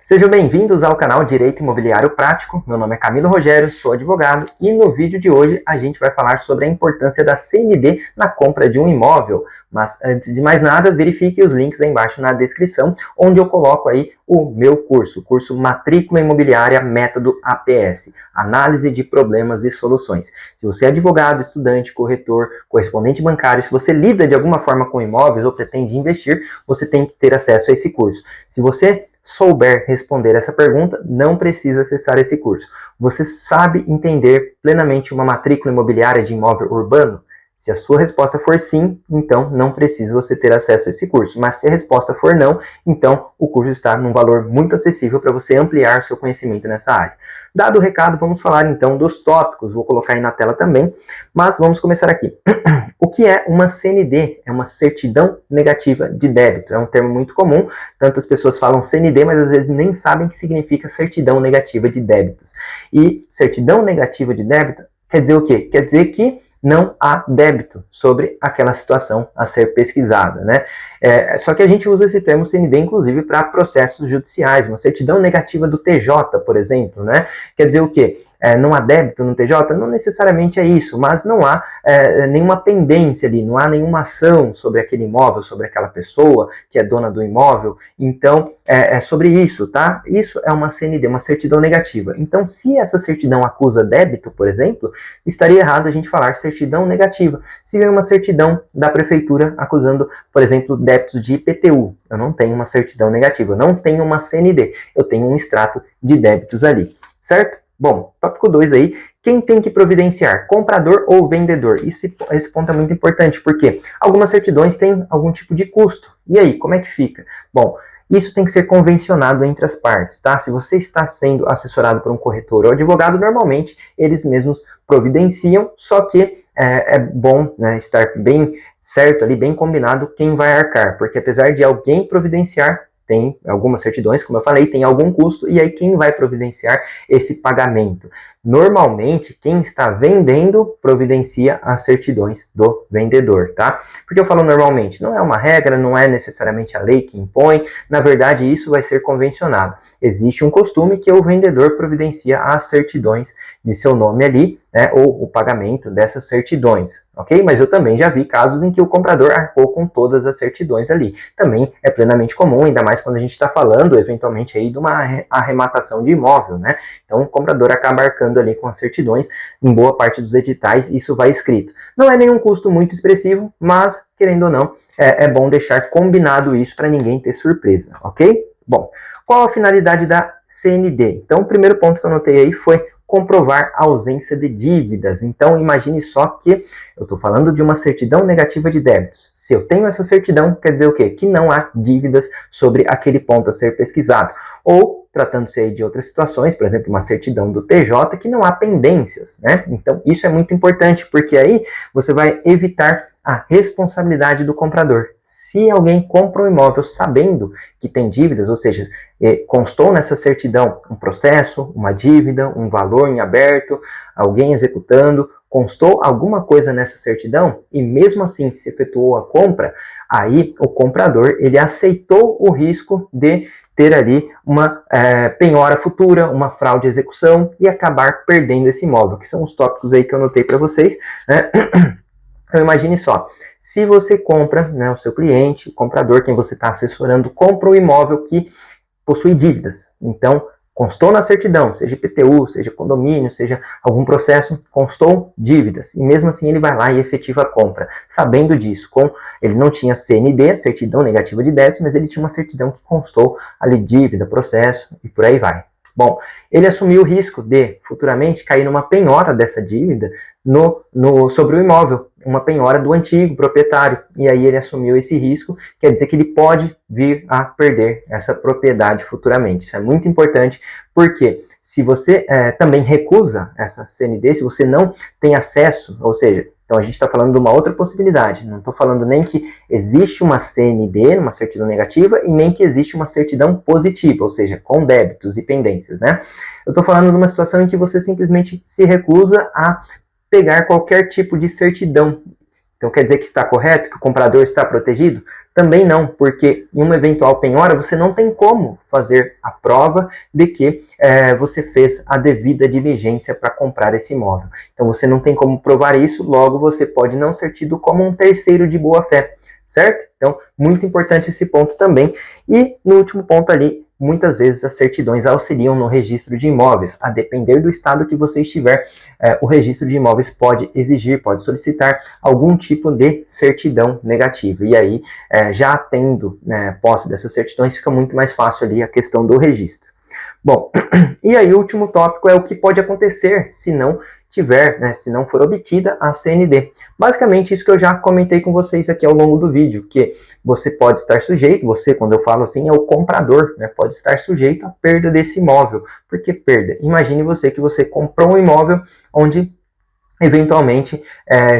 Sejam bem-vindos ao canal Direito Imobiliário Prático. Meu nome é Camilo Rogério, sou advogado e no vídeo de hoje a gente vai falar sobre a importância da CND na compra de um imóvel. Mas antes de mais nada, verifique os links aí embaixo na descrição, onde eu coloco aí o meu curso, o curso Matrícula Imobiliária Método APS, Análise de Problemas e Soluções. Se você é advogado, estudante, corretor, correspondente bancário, se você lida de alguma forma com imóveis ou pretende investir, você tem que ter acesso a esse curso. Se você souber responder essa pergunta, não precisa acessar esse curso. Você sabe entender plenamente uma matrícula imobiliária de imóvel urbano? Se a sua resposta for sim, então não precisa você ter acesso a esse curso. Mas se a resposta for não, então o curso está num valor muito acessível para você ampliar seu conhecimento nessa área. Dado o recado, vamos falar então dos tópicos. Vou colocar aí na tela também, mas vamos começar aqui. O que é uma CND? É uma certidão negativa de débito. É um termo muito comum. Tantas pessoas falam CND, mas às vezes nem sabem o que significa certidão negativa de débitos. E certidão negativa de débito quer dizer o quê? Quer dizer que não há débito sobre aquela situação a ser pesquisada, né? Só que a gente usa esse termo CND, inclusive, para processos judiciais. Uma certidão negativa do TJ, por exemplo, né? Quer dizer o quê? Não há débito no TJ? Não necessariamente é isso, mas não há nenhuma pendência ali, não há nenhuma ação sobre aquele imóvel, sobre aquela pessoa que é dona do imóvel. Então, é sobre isso, tá? Isso é uma CND, uma certidão negativa. Então, se essa certidão acusa débito, por exemplo, estaria errado a gente falar certidão negativa. Se vem uma certidão da prefeitura acusando, por exemplo, débitos de IPTU, eu não tenho uma certidão negativa, eu não tenho uma CND, eu tenho um extrato de débitos ali, certo? Bom, tópico 2 aí, quem tem que providenciar, comprador ou vendedor? Esse ponto é muito importante, porque algumas certidões têm algum tipo de custo. E aí, como é que fica? Bom, isso tem que ser convencionado entre as partes, tá? Se você está sendo assessorado por um corretor ou advogado, normalmente eles mesmos providenciam, só que é bom, né, estar bem certo ali, bem combinado quem vai arcar, porque apesar de alguém providenciar, tem algumas certidões, como eu falei, tem algum custo, e aí quem vai providenciar esse pagamento? Normalmente, quem está vendendo providencia as certidões do vendedor, tá? Porque eu falo normalmente, não é uma regra, não é necessariamente a lei que impõe, na verdade isso vai ser convencionado. Existe um costume que o vendedor providencia as certidões de seu nome ali, né, ou o pagamento dessas certidões, ok? Mas eu também já vi casos em que o comprador arcou com todas as certidões ali. Também é plenamente comum, ainda mais quando a gente está falando, eventualmente, aí de uma arrematação de imóvel, né? Então, o comprador acaba arcando ali com as certidões, em boa parte dos editais, isso vai escrito. Não é nenhum custo muito expressivo, mas, querendo ou não, é bom deixar combinado isso para ninguém ter surpresa, ok? Bom, qual a finalidade da CND? Então, o primeiro ponto que eu anotei aí foi comprovar a ausência de dívidas. Então, imagine só que eu estou falando de uma certidão negativa de débitos. Se eu tenho essa certidão, quer dizer o quê? Que não há dívidas sobre aquele ponto a ser pesquisado. Ou, tratando-se aí de outras situações, por exemplo, uma certidão do TJ, que não há pendências, né? Então, isso é muito importante, porque aí você vai evitar a responsabilidade do comprador. Se alguém compra um imóvel sabendo que tem dívidas, ou seja, constou nessa certidão um processo, uma dívida, um valor em aberto, alguém executando, constou alguma coisa nessa certidão e mesmo assim se efetuou a compra, aí o comprador ele aceitou o risco de ter ali uma penhora futura, uma fraude de execução e acabar perdendo esse imóvel, que são os tópicos aí que eu anotei para vocês, né? Então imagine só, se você compra, né, o seu cliente, o comprador, quem você está assessorando, compra um imóvel que possui dívidas. Então, constou na certidão, seja IPTU, seja condomínio, seja algum processo, constou dívidas. E mesmo assim ele vai lá e efetiva a compra. Sabendo disso, ele não tinha CND, certidão negativa de débito, mas ele tinha uma certidão que constou ali dívida, processo e por aí vai. Bom, ele assumiu o risco de futuramente cair numa penhora dessa dívida sobre o imóvel, uma penhora do antigo proprietário, e aí ele assumiu esse risco, quer dizer que ele pode vir a perder essa propriedade futuramente. Isso é muito importante, porque se você também recusa essa CND, se você não tem acesso, ou seja, então a gente está falando de uma outra possibilidade, não estou falando nem que existe uma CND, uma certidão negativa, e nem que existe uma certidão positiva, ou seja, com débitos e pendências, né? Eu estou falando de uma situação em que você simplesmente se recusa a pegar qualquer tipo de certidão. Então quer dizer que está correto, que o comprador está protegido? Também não, porque em uma eventual penhora você não tem como fazer a prova de que você fez a devida diligência para comprar esse imóvel. Então você não tem como provar isso, logo você pode não ser tido como um terceiro de boa fé, certo? Então, muito importante esse ponto também. E no último ponto ali, muitas vezes as certidões auxiliam no registro de imóveis. A depender do estado que você estiver, o registro de imóveis pode exigir, pode solicitar algum tipo de certidão negativa. E aí, já tendo posse dessas certidões, fica muito mais fácil ali a questão do registro. Bom, e aí o último tópico é o que pode acontecer se não tiver, se não for obtida a CND. Basicamente isso que eu já comentei com vocês aqui ao longo do vídeo, que você pode estar sujeito, você, quando eu falo assim, é o comprador, pode estar sujeito à perda desse imóvel. Por que perda? Imagine você que você comprou um imóvel onde eventualmente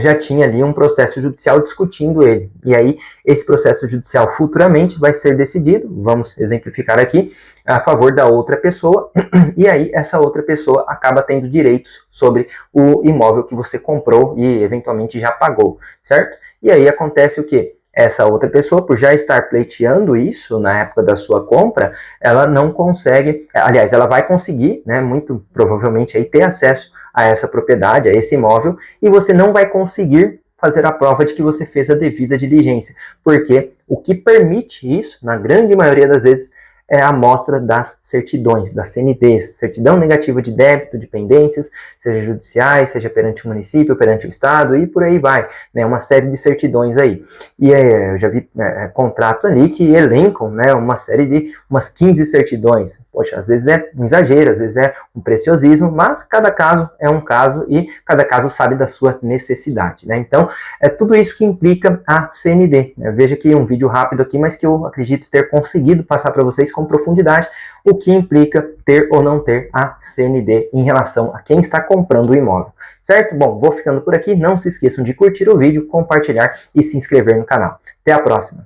já tinha ali um processo judicial discutindo ele. E aí, esse processo judicial futuramente vai ser decidido, vamos exemplificar aqui, a favor da outra pessoa, e aí essa outra pessoa acaba tendo direitos sobre o imóvel que você comprou e eventualmente já pagou, certo? E aí acontece o quê? Essa outra pessoa, por já estar pleiteando isso na época da sua compra, ela não consegue, aliás, ela vai conseguir, muito provavelmente aí ter acesso a essa propriedade, a esse imóvel, e você não vai conseguir fazer a prova de que você fez a devida diligência, porque o que permite isso, na grande maioria das vezes, é a amostra das certidões, das CNDs, certidão negativa de débito, de pendências, seja judiciais, seja perante o município, perante o estado, e por aí vai, uma série de certidões aí. E eu já vi contratos ali que elencam, uma série de umas 15 certidões. Poxa, às vezes é um exagero, às vezes é um preciosismo, mas cada caso é um caso e cada caso sabe da sua necessidade, Então, é tudo isso que implica a CND. Veja aqui um vídeo rápido aqui, mas que eu acredito ter conseguido passar para vocês com profundidade o que implica ter ou não ter a CND em relação a quem está comprando o imóvel, certo? Bom, vou ficando por aqui, não se esqueçam de curtir o vídeo, compartilhar e se inscrever no canal. Até a próxima!